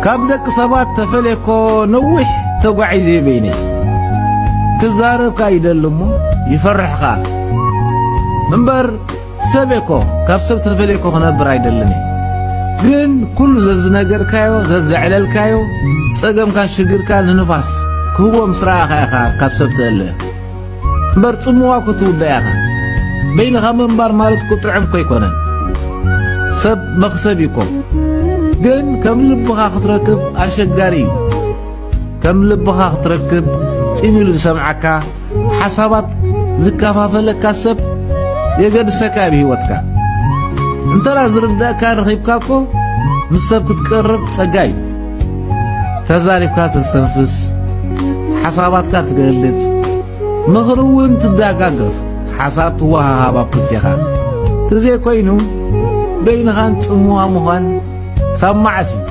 كابدك سبات تفليكو نوح تقعيزي بيني كزارب كايد اللمو يفرحك منبر سبيكو كاب سب تفليكو خنبر عيدلني ግን ኩሉ ዘዝነገርካዮ ዘዝዕለልካዮ ጸገምካ ሽግርካ ንንፋስ ክህቦ ምስራኻ ኢኻ ካብ ሰብ ትእለ እምበር ጽሙዋ ክትውዳእ ኢኻ በይንኻ ምንባር ማለት ቁጥዕም እኮ ኣይኮነን ሰብ መኽሰብ ኢኮም ግን ከም ልብኻ ክትረክብ ኣሸጋሪ እዩ ከም ልብኻ ክትረክብ ጽኒሉ ዝሰምዓካ ሓሳባት ዝከፋፈለካ ሰብ የገድሰካ ብህይወትካ እንተራ ዝርዳእካ ረኺብካኮ ምስ ሰብ ክትቀርብ ጸጋይ ተዛሪብካ ተስተንፍስ ሓሳባትካ ትገልጽ ምኽሪ እውን ትዳጋገፍ ሓሳብ ትወሃሃብ ኣብ ክልቴኻ ተዘይ ኮይኑ በይንኻን ጽሙዋ ምዃን ሳማዓስ እዩ